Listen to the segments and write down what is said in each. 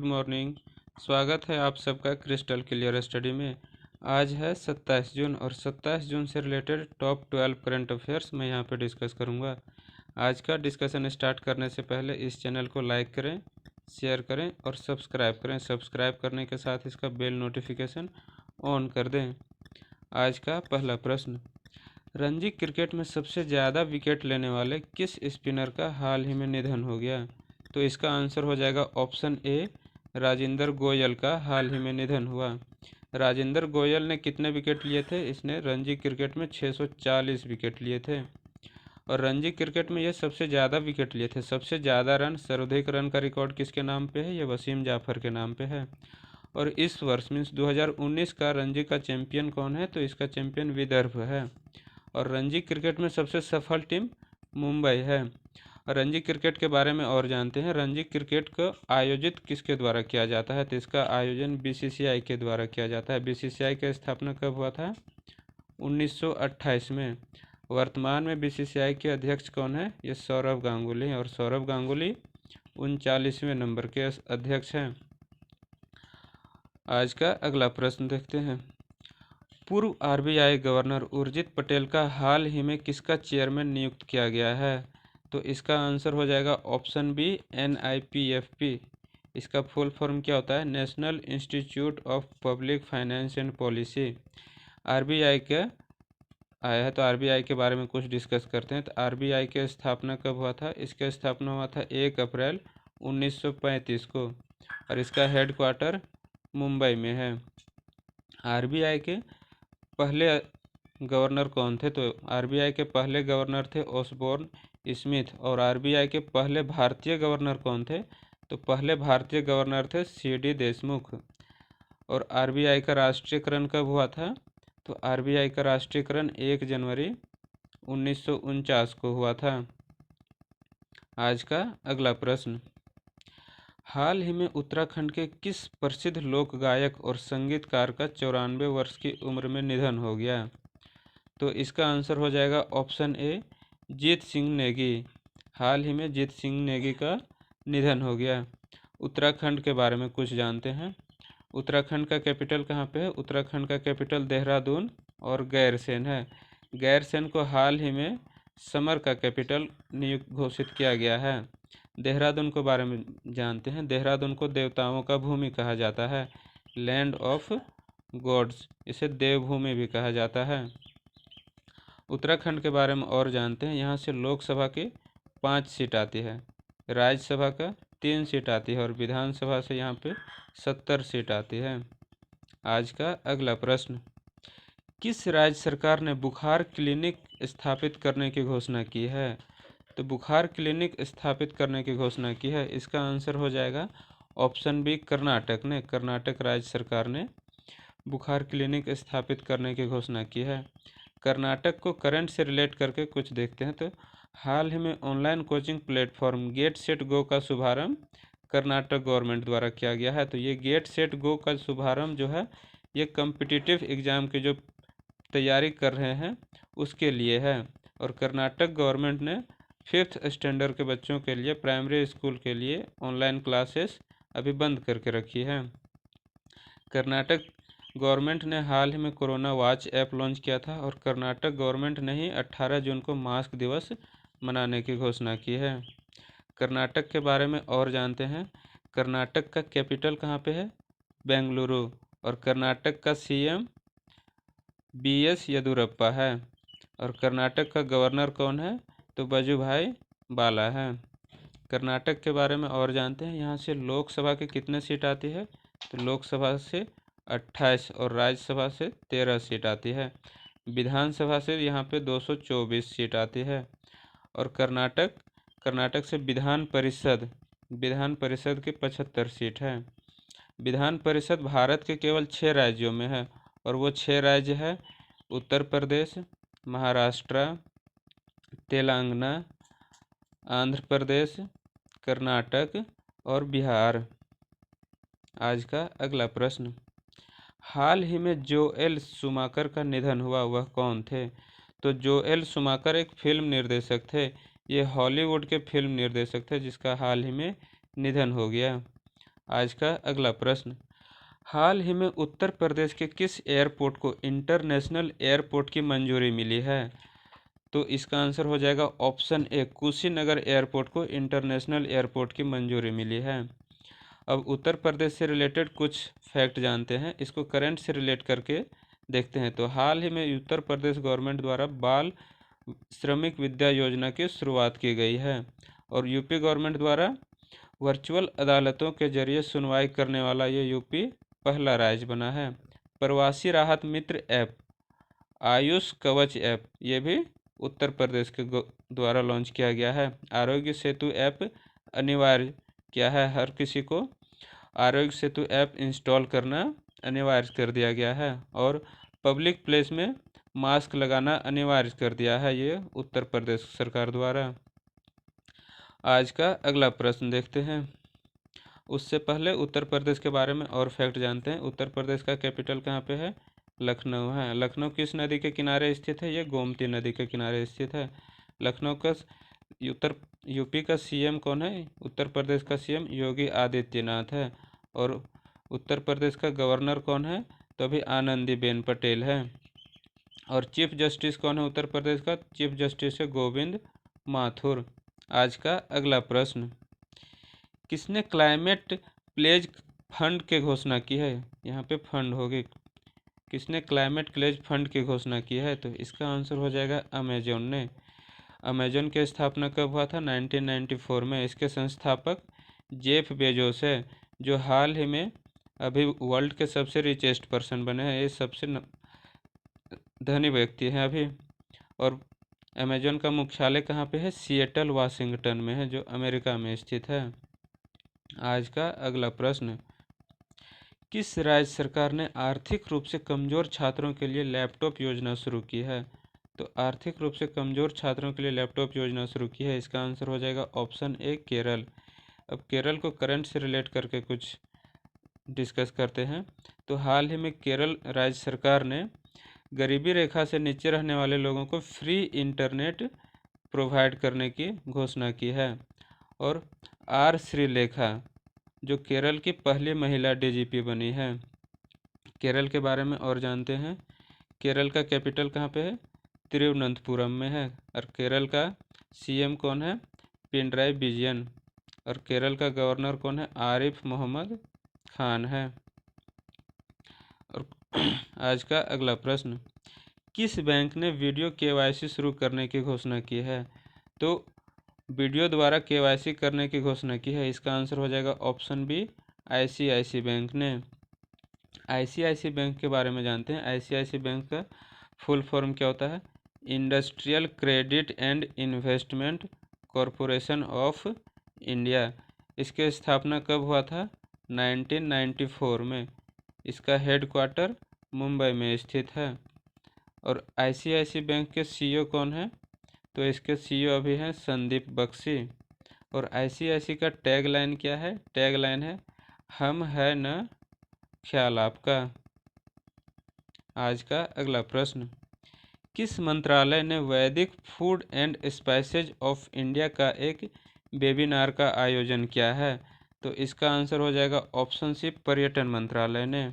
Good morning. स्वागत है आप सबका क्रिस्टल क्लियर स्टडी में। आज है 27 जून और 27 जून से रिलेटेड टॉप 12 करंट अफेयर्स मैं यहाँ पे डिस्कस करूँगा। आज का डिस्कशन स्टार्ट करने से पहले इस चैनल को लाइक करें, शेयर करें और सब्सक्राइब करें। सब्सक्राइब करने के साथ इसका बेल नोटिफिकेशन ऑन कर दें। आज का पहला प्रश्न, रणजी क्रिकेट में सबसे ज़्यादा विकेट लेने वाले किस स्पिनर का हाल ही में निधन हो गया? तो इसका आंसर हो जाएगा ऑप्शन ए, राजेंद्र गोयल का हाल ही में निधन हुआ। राजेंद्र गोयल ने कितने विकेट लिए थे? इसने रणजी क्रिकेट में 640 विकेट लिए थे और रणजी क्रिकेट में ये सबसे ज़्यादा विकेट लिए थे। सबसे ज़्यादा रन, सर्वाधिक रन का रिकॉर्ड किसके नाम पे है? ये वसीम जाफर के नाम पे है। और इस वर्ष मीन्स 2019 का रणजी का चैंपियन कौन है? तो इसका चैंपियन विदर्भ है। और रणजी क्रिकेट में सबसे सफल टीम मुंबई है। और रणजी क्रिकेट के बारे में और जानते हैं। रणजी क्रिकेट को आयोजित किसके द्वारा किया जाता है? तो इसका आयोजन बीसीसीआई के द्वारा किया जाता है। बीसीसीआई का स्थापना कब हुआ था? 1928 में। वर्तमान में बीसीसीआई के अध्यक्ष कौन है? ये सौरव गांगुली हैं और सौरव गांगुली 39वें नंबर के अध्यक्ष हैं। आज का अगला प्रश्न देखते हैं। पूर्व आरबीआई गवर्नर उर्जित पटेल का हाल ही में किसका चेयरमैन नियुक्त किया गया है? तो इसका आंसर हो जाएगा ऑप्शन बी, NIPFP। इसका फुल फॉर्म क्या होता है? National institute of public finance and policy. RBI का आया है तो आरबीआई के बारे में कुछ डिस्कस करते हैं। तो आरबीआई की स्थापना कब हुआ था? इसका स्थापना हुआ था 1 अप्रैल 1935 को और इसका हेडक्वार्टर मुंबई में है। आरबीआई के पहले गवर्नर कौन थे? तो आरबीआई के पहले गवर्नर थे ओसबोर्न स्मिथ। और आरबीआई के पहले भारतीय गवर्नर कौन थे? तो पहले भारतीय गवर्नर थे CD देशमुख। और आरबीआई का राष्ट्रीयकरण कब हुआ था? तो आरबीआई का राष्ट्रीयकरण 1 जनवरी 1949 को हुआ था। आज का अगला प्रश्न, हाल ही में उत्तराखंड के किस प्रसिद्ध लोक गायक और संगीतकार का 94 वर्ष की उम्र में निधन हो गया? तो इसका आंसर हो जाएगा ऑप्शन ए, जीत सिंह नेगी। हाल ही में जीत सिंह नेगी का निधन हो गया। उत्तराखंड के बारे में कुछ जानते हैं। उत्तराखंड का कैपिटल कहाँ पे है? उत्तराखंड का कैपिटल देहरादून और गैरसैंण है। गैरसैंण को हाल ही में समर का कैपिटल नियुक्त घोषित किया गया है। देहरादून के बारे में जानते हैं। देहरादून को देवताओं का भूमि कहा जाता है, लैंड ऑफ गॉड्स। इसे देवभूमि भी कहा जाता है। उत्तराखंड के बारे में और जानते हैं। यहाँ से लोकसभा की 5 सीट आती है, राज्यसभा का 3 सीट आती है और विधानसभा से यहाँ पे 70 सीट आती है। आज का अगला प्रश्न, किस राज्य सरकार ने बुखार क्लिनिक स्थापित करने की घोषणा की है? तो बुखार क्लिनिक स्थापित करने की घोषणा की है। इसका आंसर हो जाएगा ऑप्शन बी, कर्नाटक ने। कर्नाटक राज्य सरकार ने बुखार क्लिनिक स्थापित करने की घोषणा की है। कर्नाटक को करंट से रिलेट करके कुछ देखते हैं। तो हाल ही में online coaching platform get set go का शुभारंभ कर्नाटक गवर्नमेंट द्वारा किया गया है। तो ये गेट सेट गो का शुभारंभ जो है ये कम्पिटिटिव एग्ज़ाम की जो तैयारी कर रहे हैं उसके लिए है। और कर्नाटक गवर्नमेंट ने 5th स्टैंडर्ड के बच्चों के लिए प्राइमरी स्कूल के लिए ऑनलाइन क्लासेस अभी बंद करके रखी है। कर्नाटक गवर्नमेंट ने हाल ही में कोरोना वॉच ऐप लॉन्च किया था और कर्नाटक गवर्नमेंट ने ही 18 जून को मास्क दिवस मनाने की घोषणा की है। कर्नाटक के बारे में और जानते हैं। कर्नाटक का कैपिटल कहाँ पे है? बेंगलुरु। और कर्नाटक का CM BS येदियुरप्पा है। और कर्नाटक का गवर्नर कौन है? तो वजुभाई वाला है। कर्नाटक के बारे में और जानते हैं। यहाँ से लोकसभा की कितने सीट आती है? तो लोकसभा से 28 और राज्यसभा से 13 सीट आती है। विधानसभा से यहाँ पे 224 सीट आती है। और कर्नाटक से विधान परिषद की 75 सीट है। विधान परिषद भारत के केवल 6 राज्यों में है और वो 6 राज्य है उत्तर प्रदेश, महाराष्ट्र, तेलंगाना, आंध्र प्रदेश, कर्नाटक और बिहार। आज का अगला प्रश्न, हाल ही में जोएल शूमाकर का निधन हुआ, वह कौन थे? तो जोएल शूमाकर एक फिल्म निर्देशक थे। ये हॉलीवुड के फिल्म निर्देशक थे जिसका हाल ही में निधन हो गया। आज का अगला प्रश्न, हाल ही में उत्तर प्रदेश के किस एयरपोर्ट को इंटरनेशनल एयरपोर्ट की मंजूरी मिली है? तो इसका आंसर हो जाएगा ऑप्शन ए, कुशीनगर एयरपोर्ट को इंटरनेशनल एयरपोर्ट की मंजूरी मिली है। अब उत्तर प्रदेश से रिलेटेड कुछ फैक्ट जानते हैं, इसको करंट से रिलेट करके देखते हैं। तो हाल ही में उत्तर प्रदेश गवर्नमेंट द्वारा बाल श्रमिक विद्या योजना की शुरुआत की गई है और यूपी गवर्नमेंट द्वारा वर्चुअल अदालतों के जरिए सुनवाई करने वाला ये यूपी पहला राज्य बना है। प्रवासी राहत मित्र ऐप, आयुष कवच ऐप, ये भी उत्तर प्रदेश के द्वारा लॉन्च किया गया है। आरोग्य सेतु ऐप अनिवार्य किया है, हर किसी को आरोग्य सेतु ऐप इंस्टॉल करना अनिवार्य कर दिया गया है और पब्लिक प्लेस में मास्क लगाना अनिवार्य कर दिया है ये उत्तर प्रदेश सरकार द्वारा। आज का अगला प्रश्न देखते हैं, उससे पहले उत्तर प्रदेश के बारे में और फैक्ट जानते हैं। उत्तर प्रदेश का कैपिटल कहाँ पे है? लखनऊ है। लखनऊ किस नदी के किनारे स्थित है? ये गोमती नदी के किनारे स्थित है। लखनऊ का यूपी का सीएम कौन है? उत्तर प्रदेश का सीएम योगी आदित्यनाथ है। और उत्तर प्रदेश का गवर्नर कौन है? तो अभी आनंदीबेन पटेल है। और चीफ जस्टिस कौन है उत्तर प्रदेश का? चीफ जस्टिस है गोविंद माथुर। आज का अगला प्रश्न, किसने क्लाइमेट प्लेज फंड की घोषणा की है? यहाँ पे फंड होगी, किसने क्लाइमेट प्लेज फंड की घोषणा की है? तो इसका आंसर हो जाएगा अमेजोन ने। अमेजोन की स्थापना कब हुआ था? 1994 में। इसके संस्थापक जेफ बेजोस है, जो हाल ही में अभी वर्ल्ड के सबसे रिचेस्ट पर्सन बने हैं, ये सबसे धनी व्यक्ति हैं अभी। और अमेजोन का मुख्यालय कहाँ पे है? सिएटल वाशिंगटन में है, जो अमेरिका में स्थित है। आज का अगला प्रश्न, किस राज्य सरकार ने आर्थिक रूप से कमजोर छात्रों के लिए लैपटॉप योजना शुरू की है? तो आर्थिक रूप से कमजोर छात्रों के लिए लैपटॉप योजना शुरू की है, इसका आंसर हो जाएगा ऑप्शन ए, केरल। अब केरल को करंट से रिलेट करके कुछ डिस्कस करते हैं। तो हाल ही में केरल राज्य सरकार ने गरीबी रेखा से नीचे रहने वाले लोगों को फ्री इंटरनेट प्रोवाइड करने की घोषणा की है। और आर श्रीलेखा, जो केरल की पहली महिला डीजीपी बनी है। केरल के बारे में और जानते हैं, केरल का कैपिटल कहाँ पे है? तिरुवनंतपुरम में है। और केरल का सीएम कौन है? पिनराई विजयन। और केरल का गवर्नर कौन है? आरिफ मोहम्मद खान है। और आज का अगला प्रश्न, किस बैंक ने वीडियो केवाईसी शुरू करने की घोषणा की है? तो वीडियो द्वारा केवाईसी करने की घोषणा की है, इसका आंसर हो जाएगा ऑप्शन बी, आईसीआईसी बैंक ने। आईसीआईसी बैंक के बारे में जानते हैं। आईसीआईसी बैंक का फुल फॉर्म क्या होता है? Industrial credit and investment corporation of India. इसके स्थापना कब हुआ था? 1994 में। इसका हेडक्वार्टर मुंबई में स्थित है। और आईसीआईसी बैंक के सीईओ कौन है? तो इसके सीईओ अभी हैं संदीप बख्शी। और आईसीआईसी का टैग लाइन क्या है? टैग लाइन है, हम है न ख्याल आपका। आज का अगला प्रश्न, किस मंत्रालय ने वैदिक food and spices of India का एक वेबिनार का आयोजन किया है? तो इसका आंसर हो जाएगा ऑप्शन सी, पर्यटन मंत्रालय ने।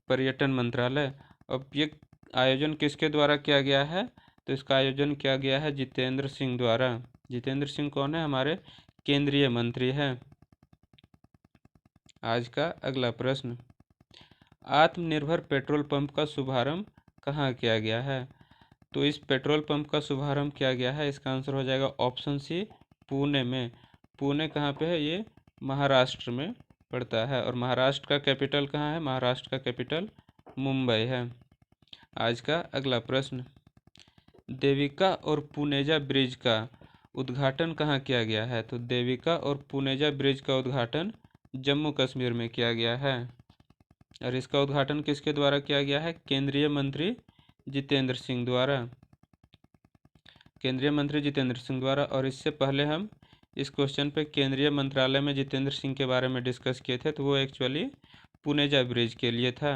पर्यटन मंत्रालय। अब ये आयोजन किसके द्वारा किया गया है? तो इसका आयोजन किया गया है जितेंद्र सिंह द्वारा। जितेंद्र सिंह कौन है? हमारे केंद्रीय मंत्री हैं। आज का अगला प्रश्न, आत्मनिर्भर पेट्रोल पंप का शुभारंभ कहाँ किया गया है? तो इस पेट्रोल पंप का शुभारंभ किया गया है, इसका आंसर हो जाएगा ऑप्शन सी, पुणे में। पुणे कहाँ पे है? ये महाराष्ट्र में पड़ता है। और महाराष्ट्र का कैपिटल कहाँ है? महाराष्ट्र का कैपिटल मुंबई है। आज का अगला प्रश्न, देविका और पुनेजा ब्रिज का उद्घाटन कहाँ किया गया है? तो देविका और पुनेजा ब्रिज का उद्घाटन जम्मू कश्मीर में किया गया है। और इसका उद्घाटन किसके द्वारा किया गया है? केंद्रीय मंत्री जितेंद्र सिंह द्वारा। केंद्रीय मंत्री जितेंद्र सिंह द्वारा। और इससे पहले हम इस क्वेश्चन पे केंद्रीय मंत्रालय में जितेंद्र सिंह के बारे में डिस्कस किए थे, तो वो एक्चुअली पुनेजा ब्रिज के लिए था।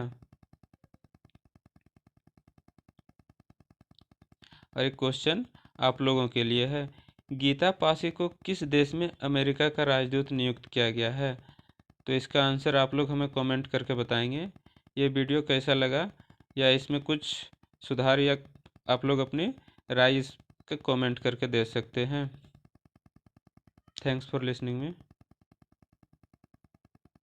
और एक क्वेश्चन आप लोगों के लिए है, गीता पासी को किस देश में अमेरिका का राजदूत नियुक्त किया गया है? तो इसका आंसर आप लोग हमें कमेंट करके बताएंगे। ये वीडियो कैसा लगा या इसमें कुछ सुधार या आप लोग अपनी राय इस कमेंट करके दे सकते हैं। थैंक्स फॉर लिसनिंग में।